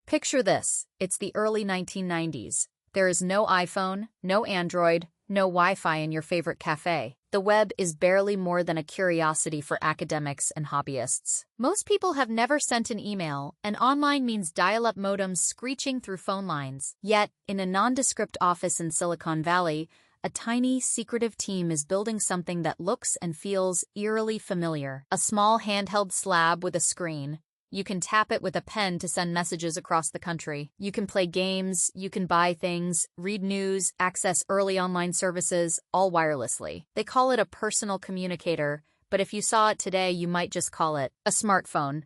Picture this. It's the early 1990s. There is no iPhone, no Android, no Wi-Fi in your favorite cafe. The web is barely more than a curiosity for academics and hobbyists. Most people have never sent an email, and online means dial-up modems screeching through phone lines. Yet, in a nondescript office in Silicon Valley, a tiny, secretive team is building something that looks and feels eerily familiar. A small handheld slab with a screen. You can tap it with a pen to send messages across the country. You can play games, you can buy things, read news, access early online services, all wirelessly. They call it a personal communicator, but if you saw it today, you might just call it a smartphone.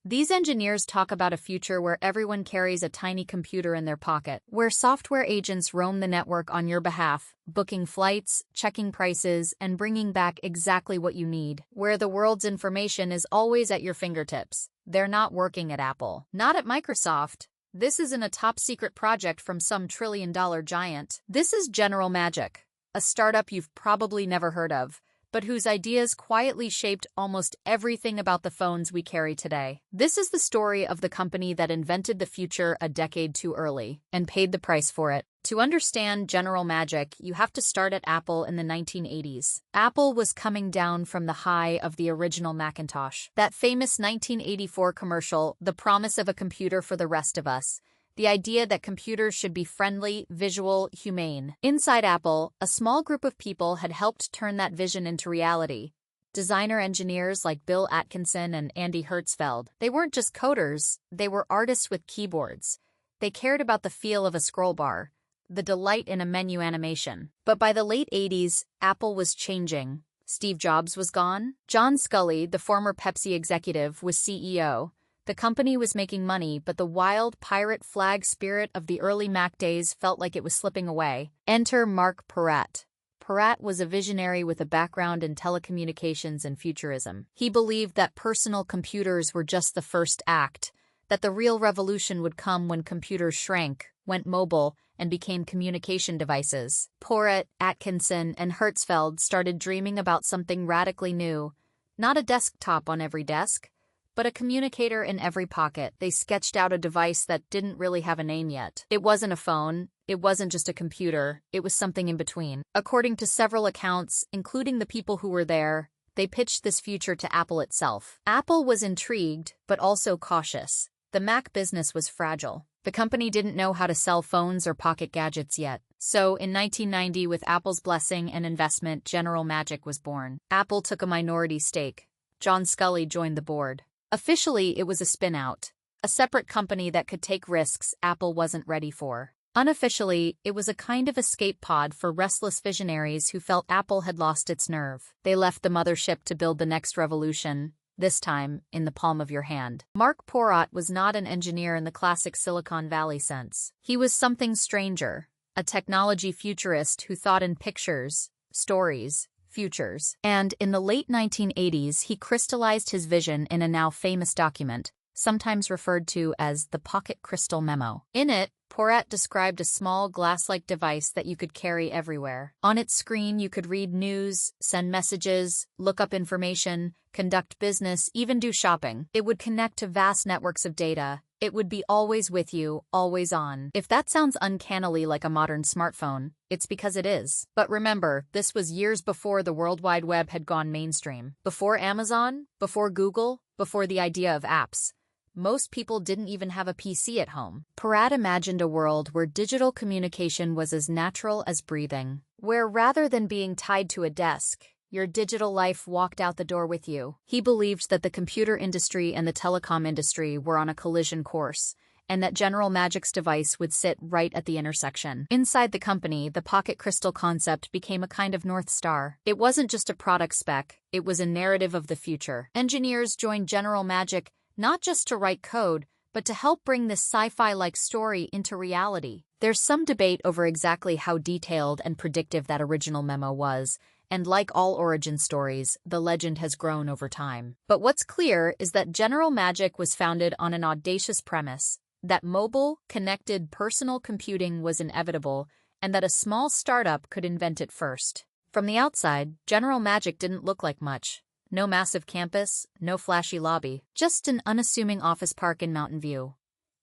These engineers talk about a future where everyone carries a tiny computer in their pocket, where software agents roam the network on your behalf, booking flights, checking prices, and bringing back exactly what you need, where the world's information is always at your fingertips. They're not working at Apple, not at Microsoft. This isn't a top-secret project from some trillion-dollar giant. This is General Magic, a startup you've probably never heard of, but whose ideas quietly shaped almost everything about the phones we carry today. This is the story of the company that invented the future a decade too early and paid the price for it. To understand General Magic, you have to start at Apple in the 1980s. Apple was coming down from the high of the original Macintosh. That famous 1984 commercial, the promise of a computer for the rest of us. The idea that computers should be friendly, visual, humane. Inside Apple, a small group of people had helped turn that vision into reality. Designer engineers like Bill Atkinson and Andy Hertzfeld. They weren't just coders, they were artists with keyboards. They cared about the feel of a scroll bar, the delight in a menu animation. But by the late 80s, Apple was changing. Steve Jobs was gone. John Sculley, the former Pepsi executive, was CEO. The company was making money, but the wild pirate flag spirit of the early Mac days felt like it was slipping away. Enter Mark Peratt. Peratt was a visionary with a background in telecommunications and futurism. He believed that personal computers were just the first act, that the real revolution would come when computers shrank, went mobile, and became communication devices. Peratt, Atkinson, and Hertzfeld started dreaming about something radically new. Not a desktop on every desk, but a communicator in every pocket. They sketched out a device that didn't really have a name yet. It wasn't a phone, it wasn't just a computer, it was something in between. According to several accounts, including the people who were there, they pitched this future to Apple itself. Apple was intrigued, but also cautious. The Mac business was fragile. The company didn't know how to sell phones or pocket gadgets yet. So, in 1990, with Apple's blessing and investment, General Magic was born. Apple took a minority stake. John Sculley joined the board. Officially, it was a spin-out, a separate company that could take risks Apple wasn't ready for. Unofficially, it was a kind of escape pod for restless visionaries who felt Apple had lost its nerve. They left the mothership to build the next revolution, this time in the palm of your hand. Mark Peratt was not an engineer in the classic Silicon Valley sense. He was something stranger, a technology futurist who thought in pictures, stories, futures. And in the late 1980s, he crystallized his vision in a now famous document, sometimes referred to as the Pocket Crystal Memo. In it, Peratt described a small glass-like device that you could carry everywhere. On its screen, you could read news, send messages, look up information, conduct business, even do shopping. It would connect to vast networks of data. It would be always with you, always on. If that sounds uncannily like a modern smartphone, it's because it is. But remember, this was years before the World Wide Web had gone mainstream. Before Amazon, before Google, before the idea of apps. Most people didn't even have a PC at home. Peratt imagined a world where digital communication was as natural as breathing, where rather than being tied to a desk, your digital life walked out the door with you. He believed that the computer industry and the telecom industry were on a collision course, and that General Magic's device would sit right at the intersection. Inside the company, the Pocket Crystal concept became a kind of North Star. It wasn't just a product spec, it was a narrative of the future. Engineers joined General Magic not just to write code, but to help bring this sci-fi-like story into reality. There's some debate over exactly how detailed and predictive that original memo was, and like all origin stories, the legend has grown over time. But what's clear is that General Magic was founded on an audacious premise, that mobile, connected personal computing was inevitable, and that a small startup could invent it first. From the outside, General Magic didn't look like much. No massive campus, no flashy lobby, just an unassuming office park in Mountain View.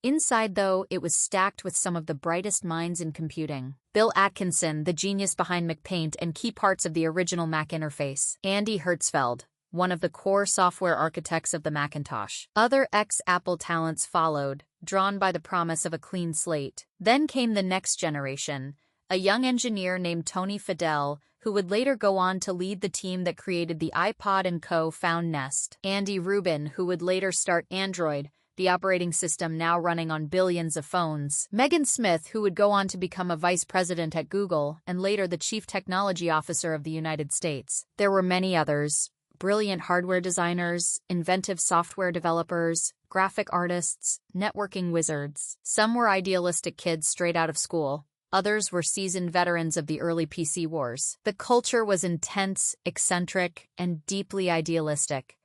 Inside, though, it was stacked with some of the brightest minds in computing. Bill Atkinson, the genius behind MacPaint and key parts of the original Mac interface. Andy Hertzfeld, one of the core software architects of the Macintosh. Other ex-Apple talents followed, drawn by the promise of a clean slate. Then came the next generation, a young engineer named Tony Fadell, who would later go on to lead the team that created the iPod and Co. found Nest. Andy Rubin, who would later start Android, the operating system now running on billions of phones. Megan Smith, who would go on to become a vice president at Google and later the chief technology officer of the United States. There were many others: brilliant hardware designers, inventive software developers, graphic artists, networking wizards. Some were idealistic kids straight out of school. Others were seasoned veterans of the early PC wars. The culture was intense, eccentric, and deeply idealistic.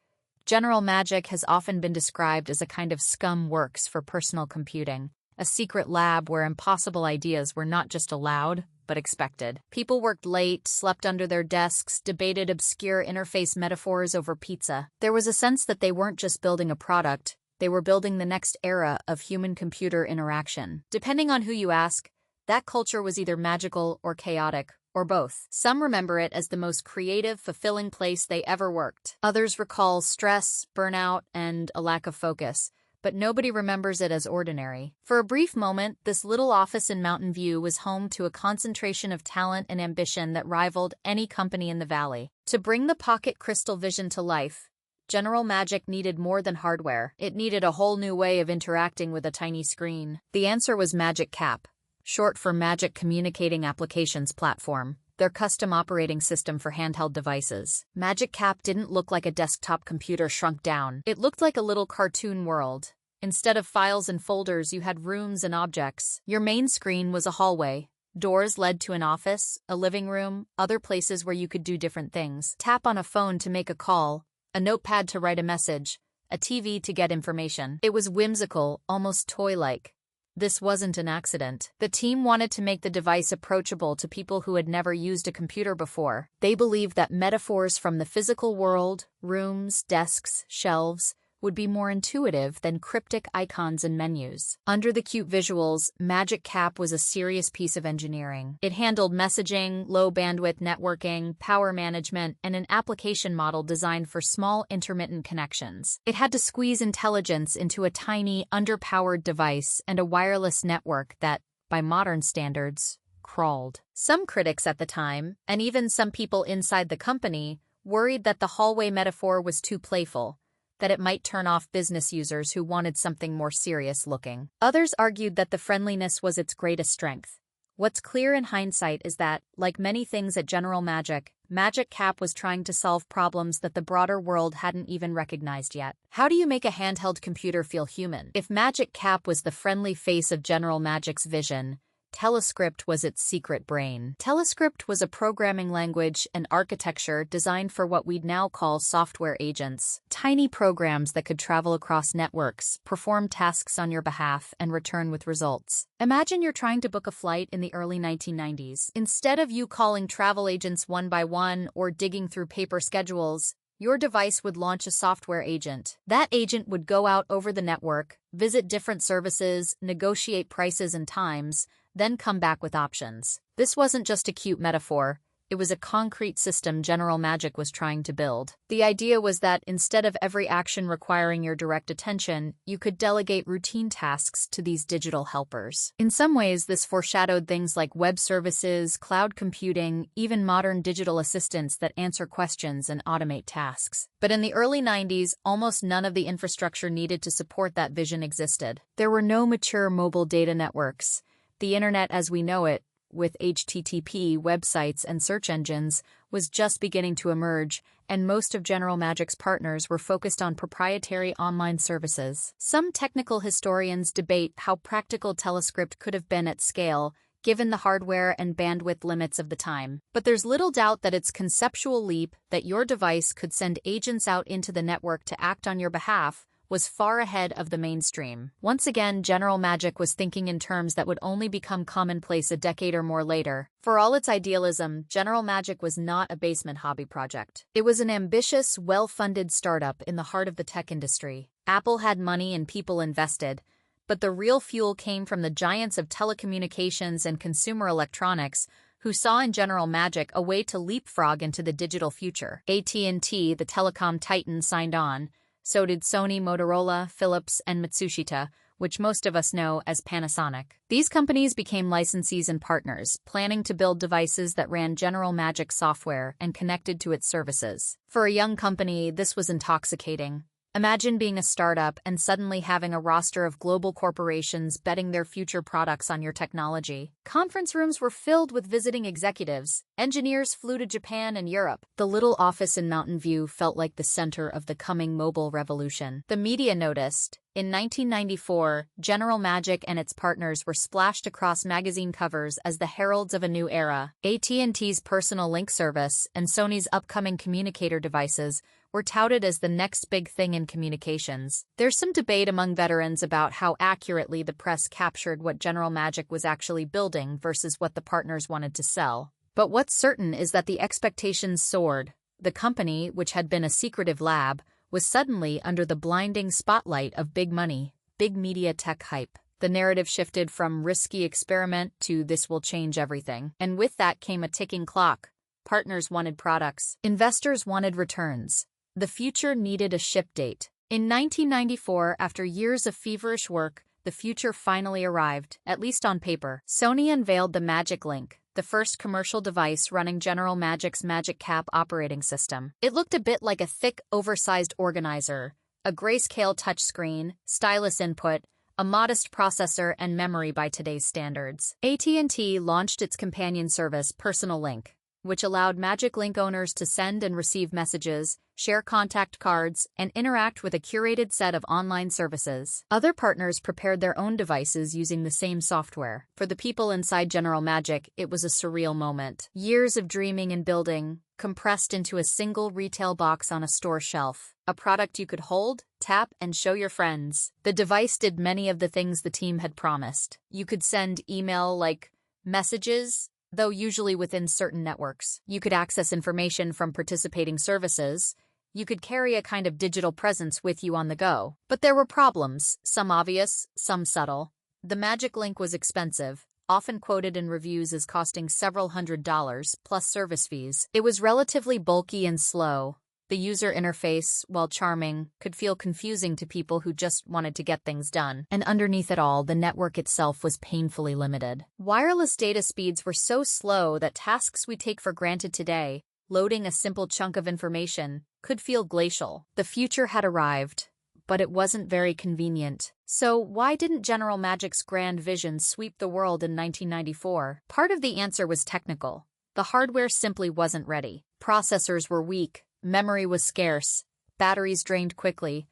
General Magic has often been described as a kind of scum works for personal computing, a secret lab where impossible ideas were not just allowed, but expected. People worked late, slept under their desks, debated obscure interface metaphors over pizza. There was a sense that they weren't just building a product, they were building the next era of human-computer interaction. Depending on who you ask, that culture was either magical or chaotic, or both. Some remember it as the most creative, fulfilling place they ever worked. Others recall stress, burnout, and a lack of focus, but nobody remembers it as ordinary. For a brief moment, this little office in Mountain View was home to a concentration of talent and ambition that rivaled any company in the valley. To bring the Pocket Crystal vision to life, General Magic needed more than hardware. It needed a whole new way of interacting with a tiny screen. The answer was Magic Cap, short for Magic Communicating Applications Platform, their custom operating system for handheld devices. Magic Cap didn't look like a desktop computer shrunk down. It looked like a little cartoon world. Instead of files and folders, you had rooms and objects. Your main screen was a hallway. Doors led to an office, a living room, other places where you could do different things. Tap on a phone to make a call, a notepad to write a message, a TV to get information. It was whimsical, almost toy-like. This wasn't an accident. The team wanted to make the device approachable to people who had never used a computer before. They believed that metaphors from the physical world, rooms, desks, shelves, would be more intuitive than cryptic icons and menus. Under the cute visuals, Magic Cap was a serious piece of engineering. It handled messaging, low-bandwidth networking, power management, and an application model designed for small, intermittent connections. It had to squeeze intelligence into a tiny, underpowered device and a wireless network that, by modern standards, crawled. Some critics at the time, and even some people inside the company, worried that the hallway metaphor was too playful, that it might turn off business users who wanted something more serious-looking. Others argued that the friendliness was its greatest strength. What's clear in hindsight is that, like many things at General Magic, Magic Cap was trying to solve problems that the broader world hadn't even recognized yet. How do you make a handheld computer feel human? If Magic Cap was the friendly face of General Magic's vision, Telescript was its secret brain. Telescript was a programming language and architecture designed for what we'd now call software agents. Tiny programs that could travel across networks, perform tasks on your behalf, and return with results. Imagine you're trying to book a flight in the early 1990s. Instead of you calling travel agents one by one or digging through paper schedules, your device would launch a software agent. That agent would go out over the network, visit different services, negotiate prices and times, then come back with options. This wasn't just a cute metaphor. It was a concrete system General Magic was trying to build. The idea was that instead of every action requiring your direct attention, you could delegate routine tasks to these digital helpers. In some ways, this foreshadowed things like web services, cloud computing, even modern digital assistants that answer questions and automate tasks. But in the early 90s, almost none of the infrastructure needed to support that vision existed. There were no mature mobile data networks. The internet as we know it, with HTTP, websites, and search engines, was just beginning to emerge, and most of General Magic's partners were focused on proprietary online services. Some technical historians debate how practical Telescript could have been at scale, given the hardware and bandwidth limits of the time. But there's little doubt that its conceptual leap, that your device could send agents out into the network to act on your behalf, was far ahead of the mainstream. Once again, General Magic was thinking in terms that would only become commonplace a decade or more later. For all its idealism, General Magic was not a basement hobby project. It was an ambitious, well-funded startup in the heart of the tech industry. Apple had money and people invested, But the real fuel came from the giants of telecommunications and consumer electronics who saw in General Magic a way to leapfrog into the digital future. AT&T, the telecom titan, signed on. So did Sony, Motorola, Philips, and Matsushita, which most of us know as Panasonic. These companies became licensees and partners, planning to build devices that ran General Magic software and connected to its services. For a young company, this was intoxicating. Imagine being a startup and suddenly having a roster of global corporations betting their future products on your technology. Conference rooms were filled with visiting executives. Engineers flew to Japan and Europe. The little office in Mountain View felt like the center of the coming mobile revolution. The media noticed. In 1994, General Magic and its partners were splashed across magazine covers as the heralds of a new era. AT&T's personal link service and Sony's upcoming communicator devices were touted as the next big thing in communications. There's some debate among veterans about how accurately the press captured what General Magic was actually building versus what the partners wanted to sell. But what's certain is that the expectations soared. The company, which had been a secretive lab, was suddenly under the blinding spotlight of big money, big media tech hype. The narrative shifted from risky experiment to this will change everything. And with that came a ticking clock. Partners wanted products. Investors wanted returns. The future needed a ship date. In 1994, after years of feverish work, the future finally arrived, at least on paper. Sony unveiled the Magic Link, the first commercial device running General Magic's Magic Cap operating system. It looked a bit like a thick, oversized organizer, a grayscale touchscreen, stylus input, a modest processor, and memory by today's standards. AT&T launched its companion service, Personal Link, which allowed Magic Link owners to send and receive messages, share contact cards, and interact with a curated set of online services. Other partners prepared their own devices using the same software. For the people inside General Magic, it was a surreal moment. Years of dreaming and building, compressed into a single retail box on a store shelf. A product you could hold, tap, and show your friends. The device did many of the things the team had promised. You could send email-like messages, though usually within certain networks. You could access information from participating services. You could carry a kind of digital presence with you on the go. But there were problems, some obvious, some subtle. The Magic Link was expensive, often quoted in reviews as costing several $100s, plus service fees. It was relatively bulky and slow. The user interface, while charming, could feel confusing to people who just wanted to get things done. And underneath it all, the network itself was painfully limited. Wireless data speeds were so slow that tasks we take for granted today, loading a simple chunk of information, could feel glacial. The future had arrived, but it wasn't very convenient. So why didn't General Magic's grand vision sweep the world in 1994? Part of the answer was technical. The hardware simply wasn't ready. Processors were weak. Memory was scarce, batteries drained quickly.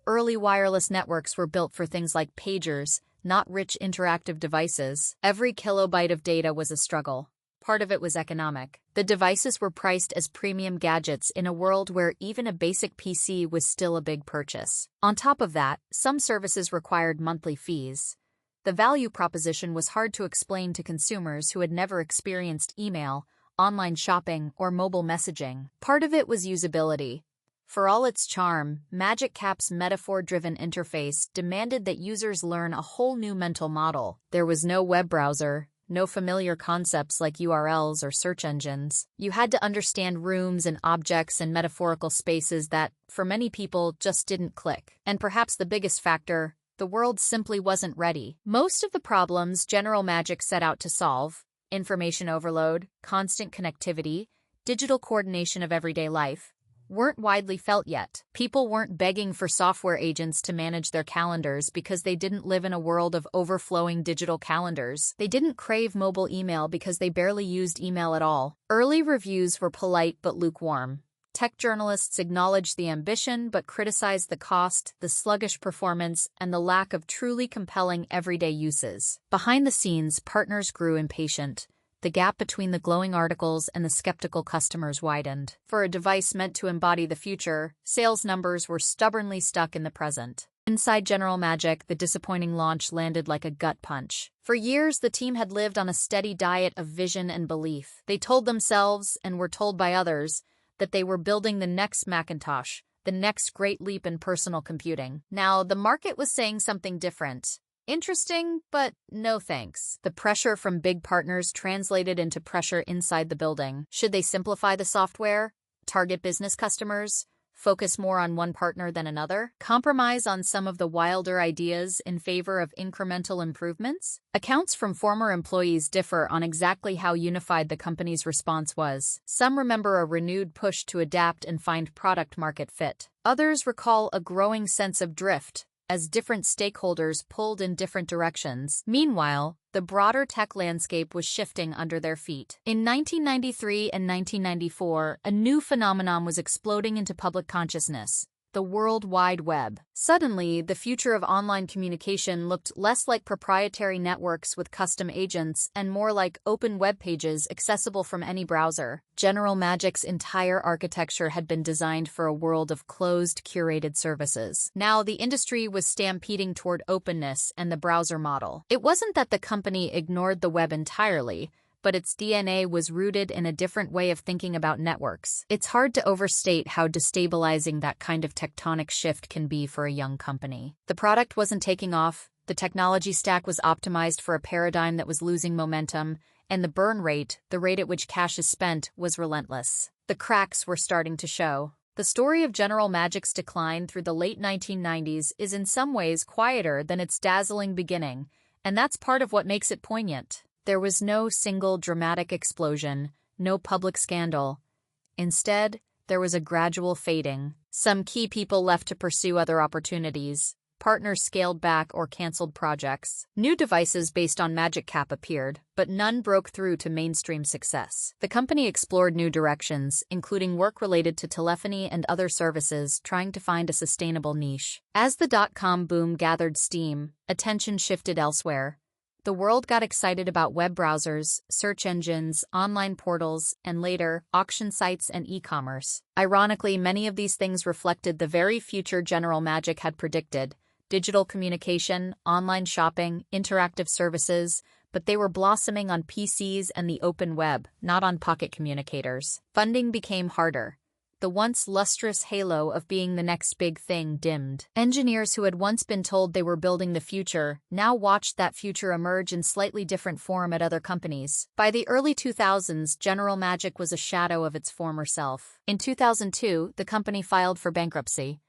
Early wireless networks were built for things like pagers, not rich interactive devices. Every kilobyte of data was a struggle. Part of it was economic. The devices were priced as premium gadgets in a world where even a basic PC was still a big purchase. On top of that, some services required monthly fees. The value proposition was hard to explain to consumers who had never experienced email, online shopping, or mobile messaging. Part of it was usability. For all its charm, Magic Cap's metaphor-driven interface demanded that users learn a whole new mental model. There was no web browser, no familiar concepts like URLs or search engines. You had to understand rooms and objects and metaphorical spaces that, for many people, just didn't click. And perhaps the biggest factor, the world simply wasn't ready. Most of the problems General Magic set out to solve, information overload, constant connectivity, digital coordination of everyday life, weren't widely felt yet. People weren't begging for software agents to manage their calendars because they didn't live in a world of overflowing digital calendars. They didn't crave mobile email because they barely used email at all. Early reviews were polite but lukewarm. Tech journalists acknowledged the ambition but criticized the cost, the sluggish performance, and the lack of truly compelling everyday uses. Behind the scenes, partners grew impatient. The gap between the glowing articles and the skeptical customers widened. For a device meant to embody the future, sales numbers were stubbornly stuck in the present. Inside General Magic, the disappointing launch landed like a gut punch. For years, the team had lived on a steady diet of vision and belief. They told themselves, and were told by others, that they were building the next Macintosh, the next great leap in personal computing. Now, the market was saying something different. Interesting, but no thanks. The pressure from big partners translated into pressure inside the building. Should they simplify the software? Target business customers? Focus more on one partner than another? Compromise on some of the wilder ideas in favor of incremental improvements? Accounts from former employees differ on exactly how unified the company's response was. Some remember a renewed push to adapt and find product-market fit. Others recall a growing sense of drift, as different stakeholders pulled in different directions. Meanwhile, the broader tech landscape was shifting under their feet. In 1993 and 1994, a new phenomenon was exploding into public consciousness: the World Wide Web. Suddenly, the future of online communication looked less like proprietary networks with custom agents and more like open web pages accessible from any browser. General Magic's entire architecture had been designed for a world of closed, curated services. Now, the industry was stampeding toward openness and the browser model. It wasn't that the company ignored the web entirely, but its DNA was rooted in a different way of thinking about networks. It's hard to overstate how destabilizing that kind of tectonic shift can be for a young company. The product wasn't taking off, the technology stack was optimized for a paradigm that was losing momentum, and the burn rate, the rate at which cash is spent, was relentless. The cracks were starting to show. The story of General Magic's decline through the late 1990s is in some ways quieter than its dazzling beginning, and that's part of what makes it poignant. There was no single dramatic explosion, no public scandal. Instead, there was a gradual fading. Some key people left to pursue other opportunities. Partners scaled back or canceled projects. New devices based on Magic Cap appeared, but none broke through to mainstream success. The company explored new directions, including work related to telephony and other services, trying to find a sustainable niche. As the dot-com boom gathered steam, attention shifted elsewhere. The world got excited about web browsers, search engines, online portals, and later, auction sites and e-commerce. Ironically, many of these things reflected the very future General Magic had predicted: digital communication, online shopping, interactive services, but they were blossoming on PCs and the open web, not on pocket communicators. Funding became harder. The once lustrous halo of being the next big thing dimmed. Engineers who had once been told they were building the future now watched that future emerge in slightly different form at other companies. By the early 2000s, General Magic was a shadow of its former self. In 2002, the company filed for bankruptcy.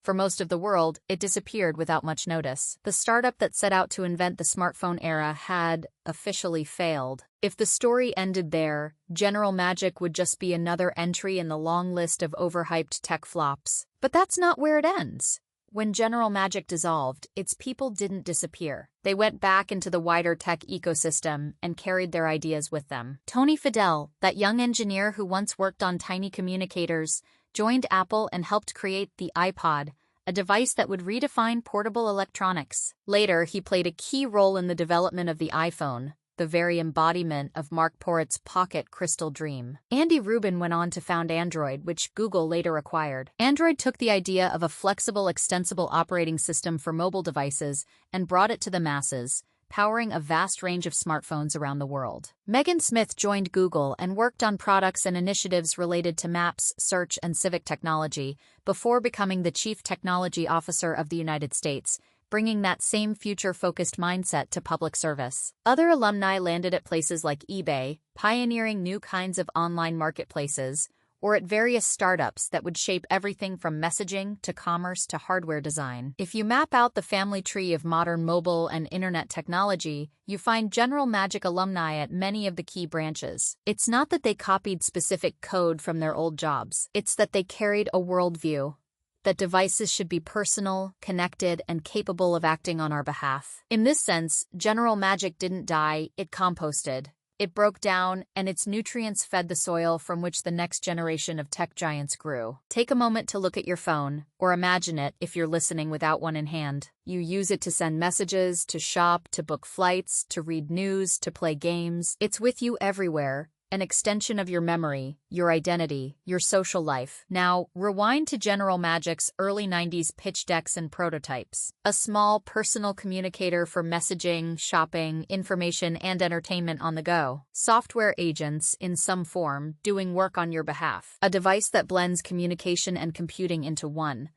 For most of the world, it disappeared without much notice. The startup that set out to invent the smartphone era had officially failed. If the story ended there, General Magic would just be another entry in the long list of overhyped tech flops. But that's not where it ends. When General Magic dissolved, its people didn't disappear. They went back into the wider tech ecosystem and carried their ideas with them. Tony Fadell, that young engineer who once worked on tiny communicators, joined Apple and helped create the iPod, a device that would redefine portable electronics. Later, he played a key role in the development of the iPhone, the very embodiment of Mark Porrett's pocket crystal dream. Andy Rubin went on to found Android, which Google later acquired. Android took the idea of a flexible, extensible operating system for mobile devices and brought it to the masses, powering a vast range of smartphones around the world. Megan Smith joined Google and worked on products and initiatives related to maps, search, and civic technology before becoming the Chief Technology Officer of the United States, bringing that same future-focused mindset to public service. Other alumni landed at places like eBay, pioneering new kinds of online marketplaces, or at various startups that would shape everything from messaging to commerce to hardware design. If you map out the family tree of modern mobile and internet technology, you find General Magic alumni at many of the key branches. It's not that they copied specific code from their old jobs. It's that they carried a worldview: that devices should be personal, connected, and capable of acting on our behalf. In this sense, General Magic didn't die, it composted. It broke down, and its nutrients fed the soil from which the next generation of tech giants grew. Take a moment to look at your phone, or imagine it if you're listening without one in hand. You use it to send messages, to shop, to book flights, to read news, to play games. It's with you everywhere. An extension of your memory, your identity, your social life. Now, rewind to General Magic's early 90s pitch decks and prototypes. A small personal communicator for messaging, shopping, information, and entertainment on the go. Software agents, in some form, doing work on your behalf. A device that blends communication and computing into one.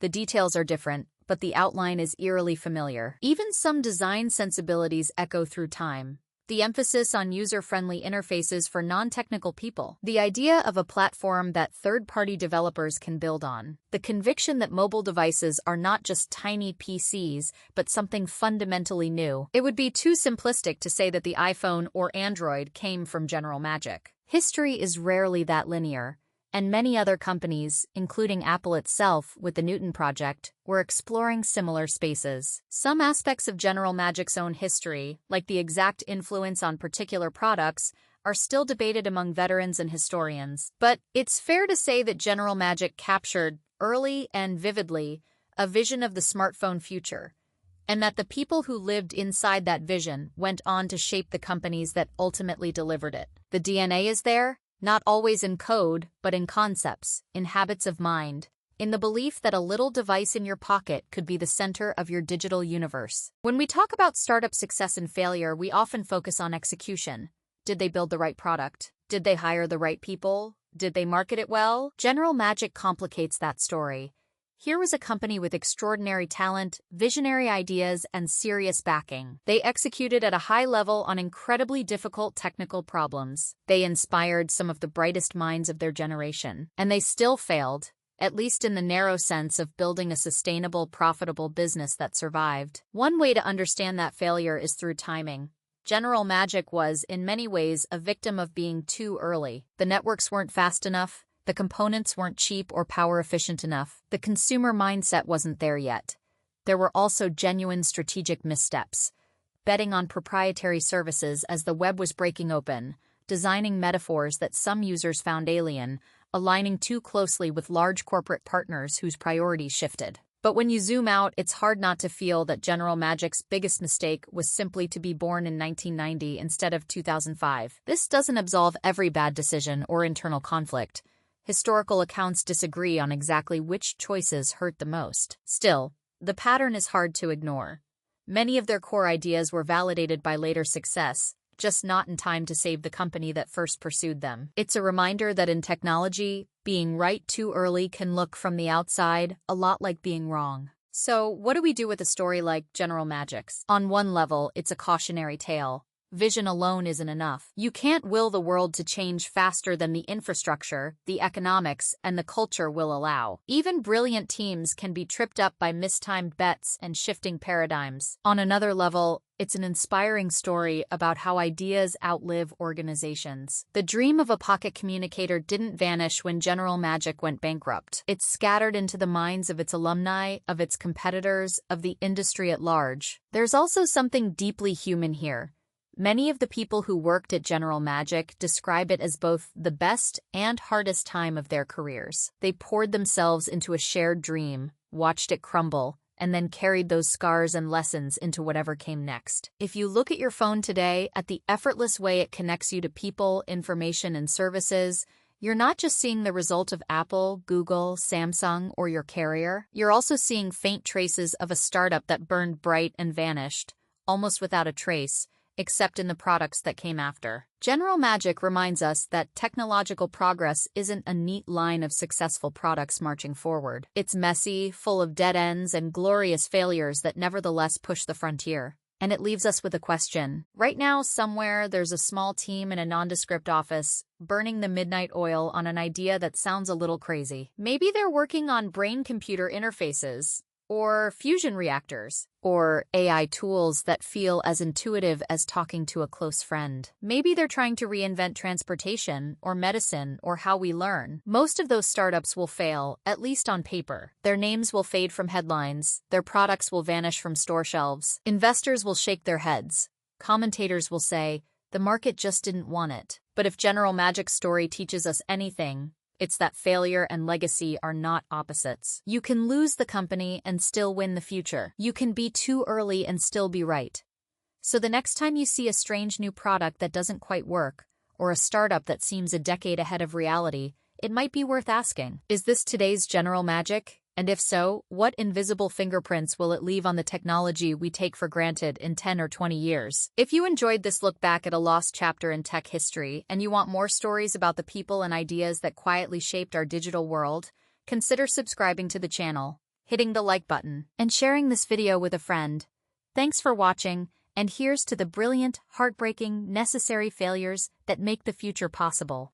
The details are different, but the outline is eerily familiar. Even some design sensibilities echo through time. The emphasis on user-friendly interfaces for non-technical people. The idea of a platform that third-party developers can build on. The conviction that mobile devices are not just tiny PCs, but something fundamentally new. It would be too simplistic to say that the iPhone or Android came from General Magic. History is rarely that linear, and many other companies, including Apple itself with the Newton Project, were exploring similar spaces. Some aspects of General Magic's own history, like the exact influence on particular products, are still debated among veterans and historians. But it's fair to say that General Magic captured, early and vividly, a vision of the smartphone future, and that the people who lived inside that vision went on to shape the companies that ultimately delivered it. The DNA is there, not always in code, but in concepts, in habits of mind, in the belief that a little device in your pocket could be the center of your digital universe. When we talk about startup success and failure, we often focus on execution. Did they build the right product? Did they hire the right people? Did they market it well? General Magic complicates that story. Here was a company with extraordinary talent, visionary ideas, and serious backing. They executed at a high level on incredibly difficult technical problems. They inspired some of the brightest minds of their generation. And they still failed, at least in the narrow sense of building a sustainable, profitable business that survived. One way to understand that failure is through timing. General Magic was, in many ways, a victim of being too early. The networks weren't fast enough. The components weren't cheap or power-efficient enough. The consumer mindset wasn't there yet. There were also genuine strategic missteps. Betting on proprietary services as the web was breaking open, designing metaphors that some users found alien, aligning too closely with large corporate partners whose priorities shifted. But when you zoom out, it's hard not to feel that General Magic's biggest mistake was simply to be born in 1990 instead of 2005. This doesn't absolve every bad decision or internal conflict. Historical accounts disagree on exactly which choices hurt the most. Still, the pattern is hard to ignore. Many of their core ideas were validated by later success, just not in time to save the company that first pursued them. It's a reminder that in technology, being right too early can look from the outside a lot like being wrong. So, what do we do with a story like General Magic's? On one level, it's a cautionary tale. Vision alone isn't enough. You can't will the world to change faster than the infrastructure, the economics, and the culture will allow. Even brilliant teams can be tripped up by mistimed bets and shifting paradigms. On another level, it's an inspiring story about how ideas outlive organizations. The dream of a pocket communicator didn't vanish when General Magic went bankrupt. It scattered into the minds of its alumni, of its competitors, of the industry at large. There's also something deeply human here. Many of the people who worked at General Magic describe it as both the best and hardest time of their careers. They poured themselves into a shared dream, watched it crumble, and then carried those scars and lessons into whatever came next. If you look at your phone today, at the effortless way it connects you to people, information, and services, you're not just seeing the result of Apple, Google, Samsung, or your carrier. You're also seeing faint traces of a startup that burned bright and vanished, almost without a trace, except in the products that came after. General Magic reminds us that technological progress isn't a neat line of successful products marching forward. It's messy, full of dead ends and glorious failures that nevertheless push the frontier. And it leaves us with a question. Right now, somewhere, there's a small team in a nondescript office, burning the midnight oil on an idea that sounds a little crazy. Maybe they're working on brain-computer interfaces, or fusion reactors, or AI tools that feel as intuitive as talking to a close friend. Maybe they're trying to reinvent transportation, or medicine, or how we learn. Most of those startups will fail, at least on paper. Their names will fade from headlines, their products will vanish from store shelves. Investors will shake their heads. Commentators will say, the market just didn't want it. But if General Magic's story teaches us anything, it's that failure and legacy are not opposites. You can lose the company and still win the future. You can be too early and still be right. So the next time you see a strange new product that doesn't quite work, or a startup that seems a decade ahead of reality, it might be worth asking, is this today's General Magic? And if so, what invisible fingerprints will it leave on the technology we take for granted in 10 or 20 years? If you enjoyed this look back at a lost chapter in tech history and you want more stories about the people and ideas that quietly shaped our digital world, consider subscribing to the channel. hitting the like button, and sharing this video with a friend. Thanks for watching, and here's to the brilliant, heartbreaking, necessary failures that make the future possible.